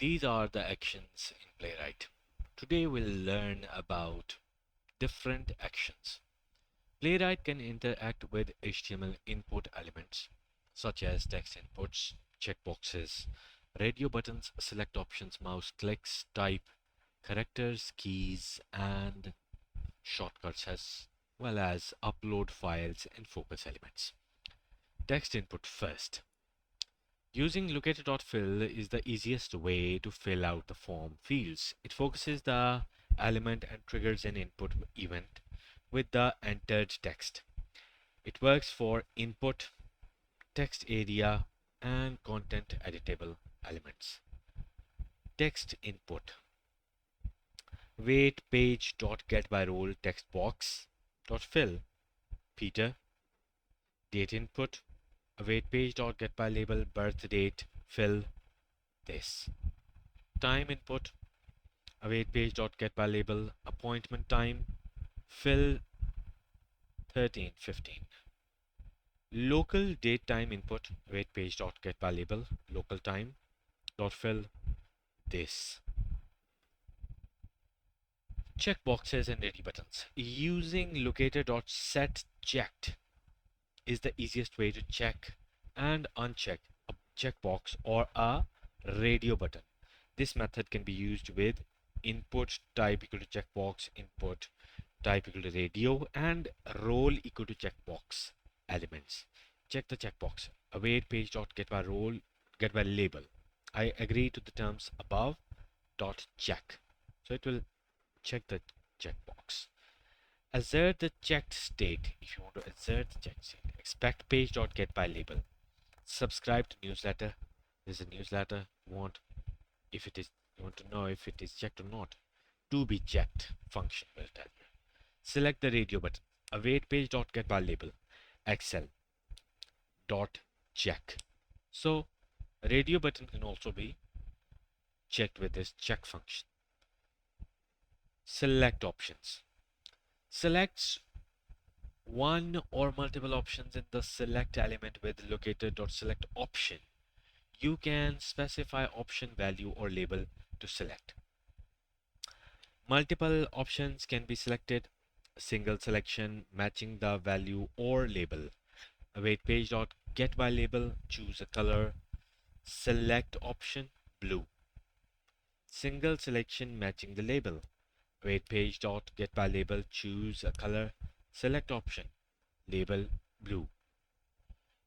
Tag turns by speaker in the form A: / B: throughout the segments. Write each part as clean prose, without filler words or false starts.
A: These are the actions in Playwright. Today we'll learn about different actions. Playwright can interact with HTML input elements such as text inputs, checkboxes, radio buttons, select options, mouse clicks, type, characters, keys, and shortcuts as well as upload files and focus elements. Text input first. Using locator.fill is the easiest way to fill out the form fields. It focuses the element and triggers an input event with the entered text. It works for input, text area, and content editable elements. Text input. Wait page dot get by role text box dot fill Peter. Date input. Await page dot get by label birth date fill this. Time input. Await page dot get by label appointment time fill 13:15. Local date time input. Await page dot get by label local time dot fill this. Checkboxes and ready buttons. Using locator.setChecked is the easiest way to check and uncheck a checkbox or a radio button. This method can be used with input type equal to checkbox, input type equal to radio, and role equal to checkbox elements. Check the checkbox. Await page dot get by role get by label. I agree to the terms above dot check. So it will check the checkbox. Assert the checked state. If you want to assert the checked state, expect page dot get by label. Subscribe to newsletter. There's a newsletter. You want to know if it is checked or not. To be checked function will tell you. Select the radio button. Await page dot get by label. Excel dot check. So radio button can also be checked with this check function. Select options. Selects one or multiple options in the select element with locator.select option. You can specify option value or label to select. Multiple options can be selected. Single selection matching the value or label. Await page dot get by label. Choose a color. Select option blue. Single selection matching the label. Await page dot get by label. Choose a color. Select option label blue.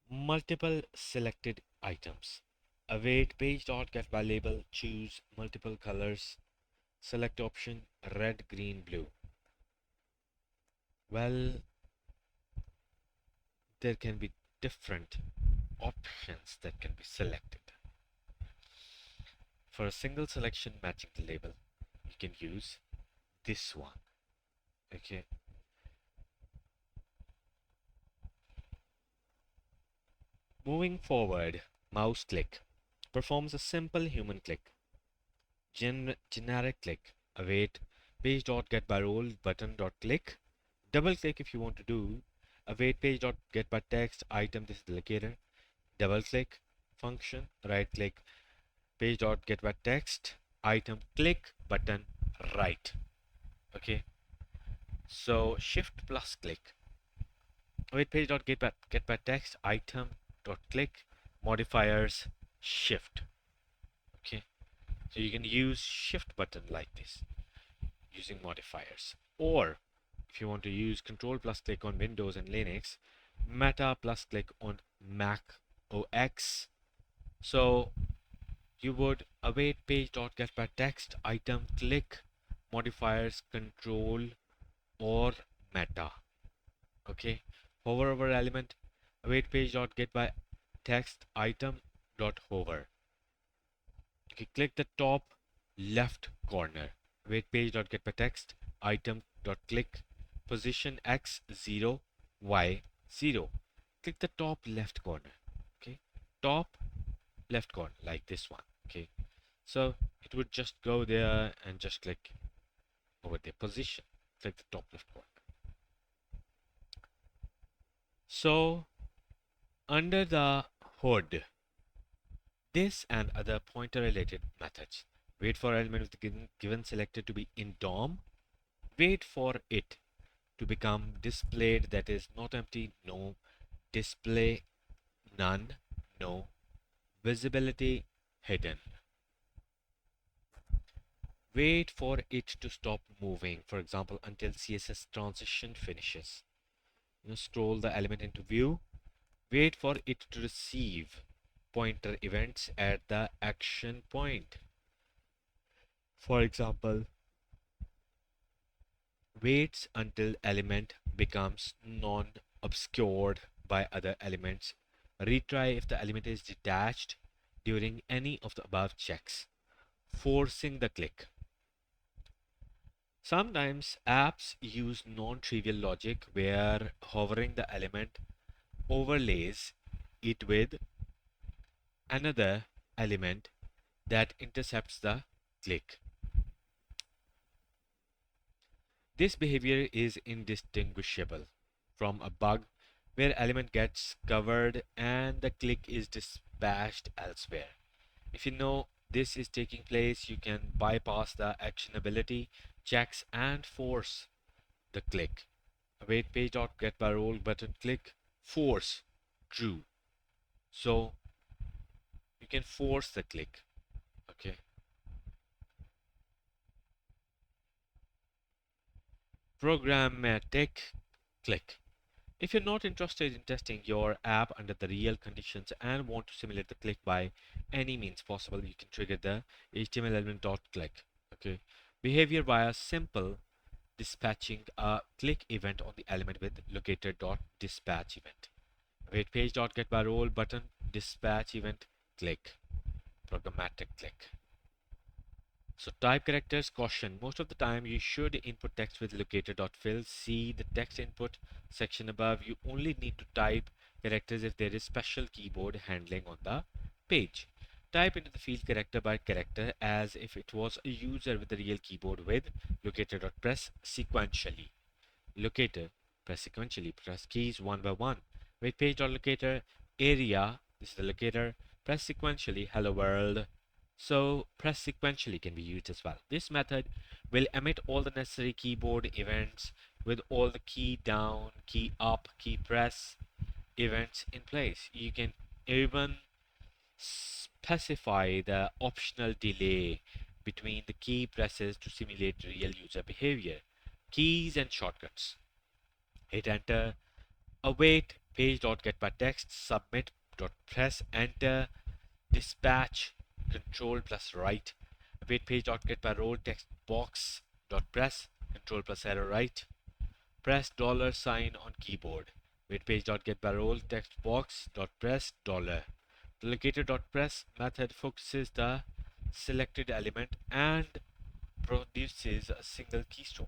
A: Multiple selected items. Await page dot get by label. Choose multiple colors. Select option red, green, blue. Well, there can be different options that can be selected. For a single selection matching the label, you can use this one. Okay. Moving forward, mouse click performs a simple human click. Generic click. Await page dot get by role button dot click. Double click if you want to do. Await page dot get by text item. This is the locator. Double click function. Right click page dot get by text item. Click button right. Okay. So shift plus click. Await page dot get by text item dot click modifiers shift. Okay. So you can use shift button like this using modifiers, or if you want to use control plus click on Windows and Linux, meta plus click on Mac OS. So you would await page dot get by text item click modifiers control or meta. Okay, hover over element, await page dot get by text item dot hover. Okay, click the top left corner. Await page dot get by text item dot click position x 0 y 0. Click the top left corner. Okay, top left corner like this one. Okay, so it would just go there and just click over the position. Click the top left corner. So under the hood, This and other pointer related methods. Wait for element with the given selected to be in DOM. Wait for it to become displayed, that is not empty, no. Display, none, no. Visibility, hidden. Wait for it to stop moving, for example, until CSS transition finishes. Scroll the element into view. Wait for it to receive pointer events at the action point. For example, waits until element becomes non-obscured by other elements. Retry if the element is detached during any of the above checks. Forcing the click. Sometimes apps use non-trivial logic where hovering the element overlays it with another element that intercepts the click. This behavior is indistinguishable from a bug where element gets covered and the click is dispatched elsewhere. If you know this is taking place, you can bypass the actionability checks and force the click. Await page.getByRole button click, force true. So you can force the click. Okay. Programmatic click. If you're not interested in testing your app under the real conditions and want to simulate the click by any means possible, you can trigger the HTML element.click. Okay. Behavior via simple dispatching a click event on the element with locator.dispatch event. Wait page.getByRole button dispatch event click. Programmatic click. So type characters caution. Most of the time you should input text with locator.fill. See the text input section above. You only need to type characters if there is special keyboard handling on the page. Type into the field character by character as if it was a user with a real keyboard with locator.press sequentially. Locator, press sequentially, press keys one by one. Wait page.locator area, this is the locator, press sequentially hello world. So press sequentially can be used as well. This method will emit all the necessary keyboard events with all the key down, key up, key press events in place. You can even specify the optional delay between the key presses to simulate real user behavior. Keys and shortcuts. Hit enter. Await page.getByText. Submit.press enter. Dispatch control plus right. Await page.getByRole text box dot press control plus arrow right. Press dollar sign on keyboard. Wait page.getByRole text box dot press dollar. The locator.press method focuses the selected element and produces a single keystroke.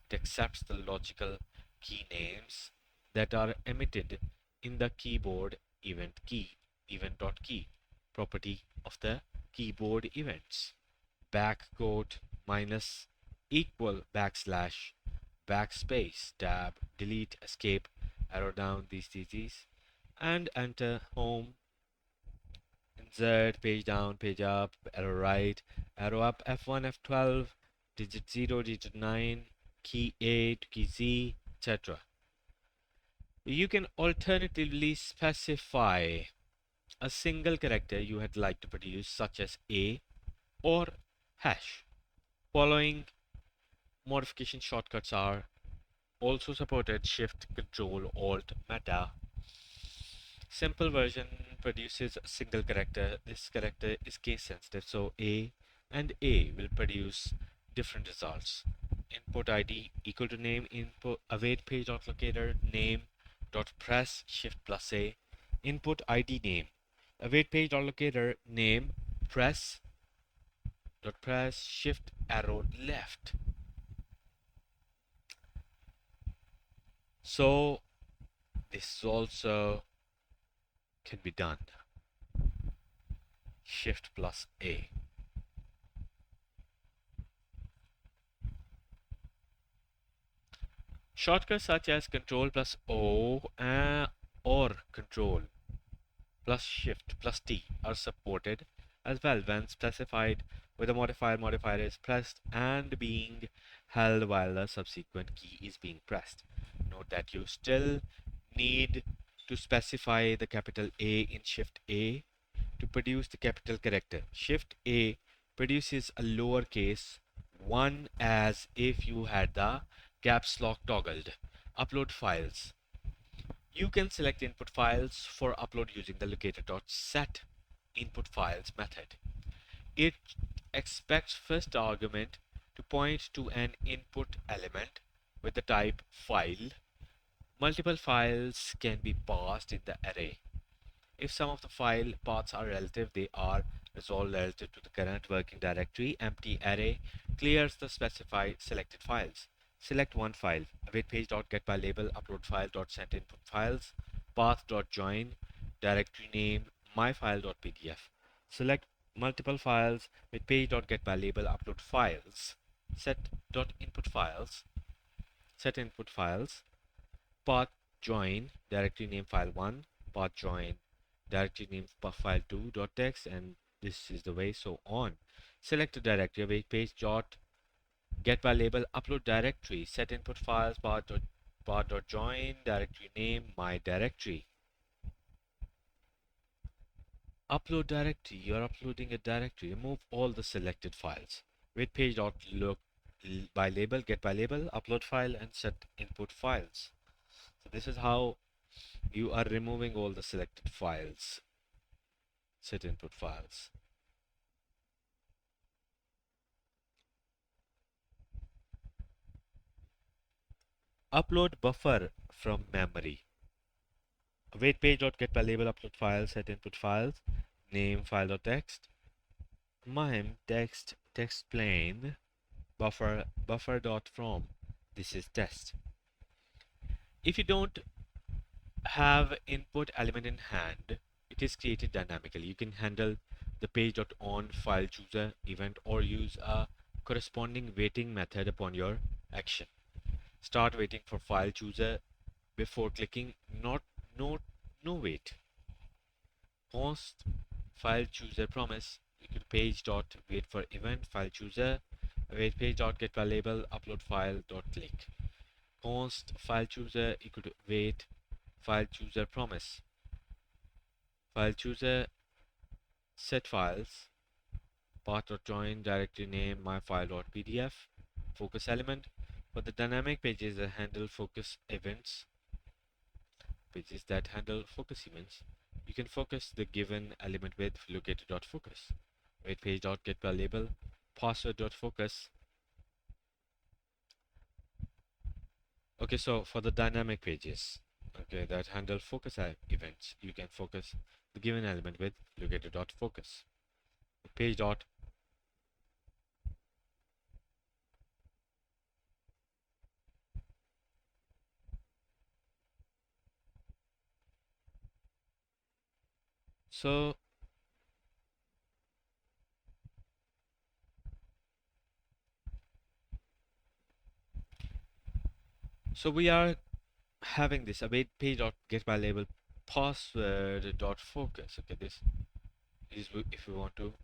A: It accepts the logical key names that are emitted in the keyboard event key, event.key, property of the keyboard events. Backquote minus equal backslash backspace tab delete escape arrow down these and enter home insert page down page up arrow right arrow up F1 F12 digit 0 digit 9 key A to key Z etc. You can alternatively specify a single character you had like to produce such as A or hash. Following modification shortcuts are also supported: Shift, Control, Alt, Meta. Simple version produces a single character. This character is case sensitive, so A and A will produce different results. Input ID equal to name, input await page dot locator name dot press shift plus A. Input ID name. Await page dot locator name press dot press shift arrow left. So this also can be done. Shift plus A. Shortcuts such as Control plus O or Control plus shift plus T are supported as well when specified with a modifier is pressed and being held while the subsequent key is being pressed. Note that you still need to specify the capital A in shift A to produce the capital character. Shift A produces a lowercase 1 as if you had the caps lock toggled. Upload files. You can select input files for upload using the locator.set input files method. It expects first argument to point to an input element with the type file. Multiple files can be passed in the array. If some of the file paths are relative, they are resolved relative to the current working directory. Empty array clears the specified selected files. Select one file, await page.getByLabel, upload file.send input files, path.join, directory name, myfile.pdf. Select multiple files with page.getByLabel, upload files, set.input files, set input files, path join, directory name file1, path join, directory name file2 dot text, and this is the way so on. Select a directory, await page dot get by label, upload directory, set input files, path dot join, directory name, my directory. Upload directory, you are uploading a directory, remove all the selected files. Wait page dot look by label, get by label, upload file, and set input files. So this is how you are removing all the selected files, set input files. Upload buffer from memory. Await page.getByLabel, upload files, set input files, name file.text, mime text plain, buffer.from. This is test. If you don't have input element in hand, it is created dynamically. You can handle the page.on file chooser event or use a corresponding waiting method upon your action. Start waiting for file chooser before clicking not no no wait. Post file chooser promise. You could page dot wait for event file chooser wait page dot get by label upload file dot click. Post file chooser you could wait file chooser promise. File chooser set files path.join directory name myfile.pdf focus element. For the dynamic pages that handle focus events, pages that handle focus events, you can focus the given element with locator.focus. Wait page.getByLabel password.focus. Okay, so for the dynamic pages, okay, that handle focus events, you can focus the given element with locator.focus. Page dot. So we are having this await page dot get by label password dot focus. Okay, this is if we want to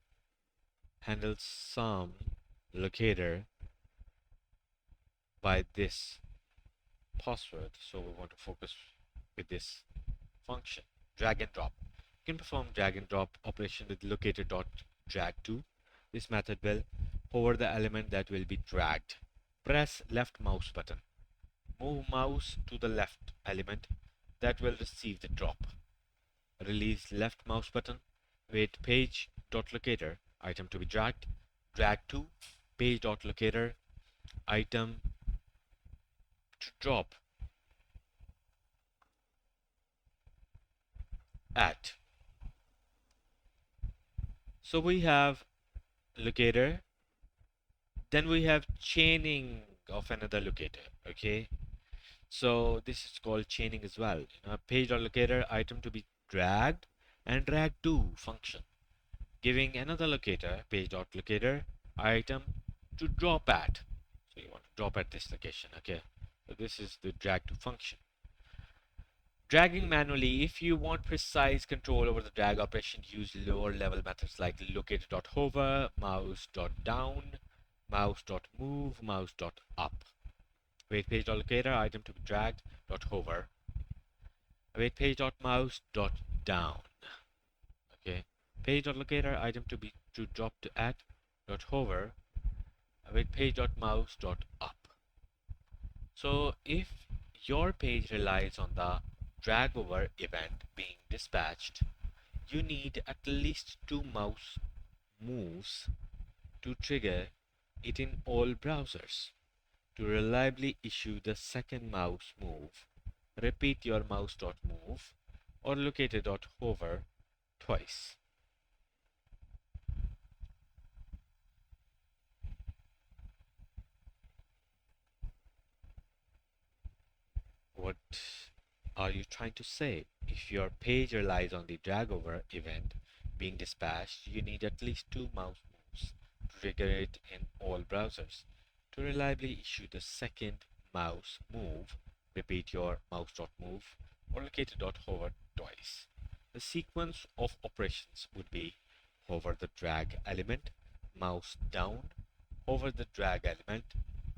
A: handle some locator by this password. So we want to focus with this function, drag and drop. You can perform drag and drop operation with locator dot drag to. This method will hover the element that will be dragged. Press left mouse button. Move mouse to the left element that will receive the drop. Release left mouse button. Wait page dot locator item to be dragged. Drag to page dot locator item to drop at. So we have locator, then we have chaining of another locator. Okay, so this is called chaining as well. Page dot locator item to be dragged and drag to function, giving another locator page dot locator item to drop at. So you want to drop at this location. Okay, so this is the drag to function. Dragging manually, if you want precise control over the drag operation, use lower level methods like locator.hover, mouse.down, mouse.move, mouse.up. Await page locator item to be dragged dot hover. Await page mouse down. Okay. Page locator item to drop to add dot hover. Await page mouse up. So if your page relies on the drag over event being dispatched, you need at least 2 mouse moves to trigger it in all browsers. To reliably issue the second mouse move, repeat your mouse.move or locator.hover twice. What are you trying to say? If your page relies on the drag over event being dispatched, you need at least 2 mouse moves to trigger it in all browsers. To reliably issue the second mouse move, repeat your mouse.move or locator.hover twice. The sequence of operations would be hover the drag element, mouse down, hover the drag element,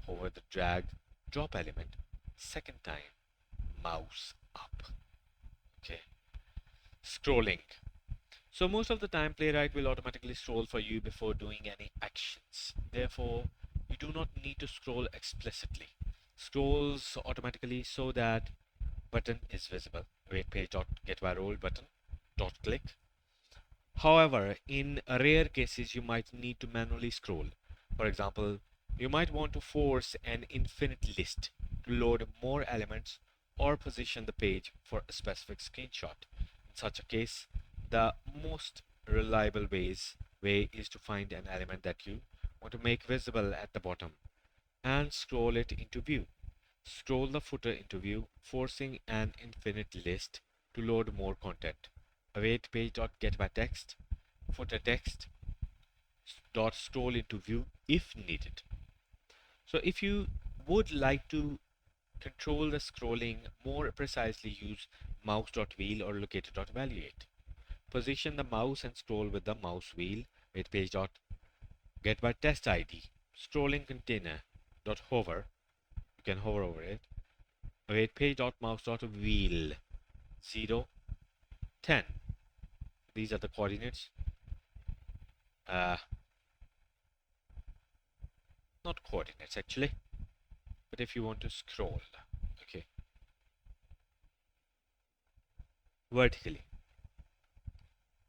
A: hover the drag drop element, second time, mouse up. Okay. Scrolling. So most of the time Playwright will automatically scroll for you before doing any actions. Therefore, you do not need to scroll explicitly. Scrolls automatically so that button is visible. Wait page dot get by role button dot click. However, in rare cases you might need to manually scroll. For example, you might want to force an infinite list to load more elements or position the page for a specific screenshot. In such a case, the most reliable way is to find an element that you want to make visible at the bottom and scroll it into view. Scroll the footer into view, forcing an infinite list to load more content. Await page.getByText, footer text dot scroll into view if needed. So if you would like to control the scrolling more precisely, use mouse.wheel or locator.evaluate. Position the mouse and scroll with the mouse wheel with page.getByTestID. Scrolling container dot hover, you can hover over it. Await page.mouse.wheel 0, 10. These are the coordinates. Uh, Not coordinates actually, but if you want to scroll, okay, vertically.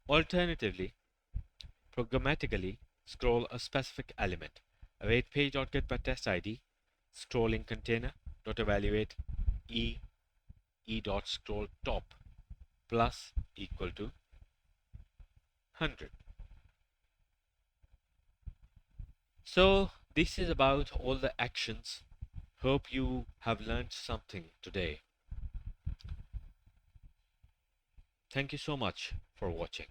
A: Alternatively, programmatically scroll a specific element. Await page.getByTestID, scrolling container dot evaluate e dot scroll top plus equal to 100. So this is about all the actions. Hope you have learned something today. Thank you so much for watching.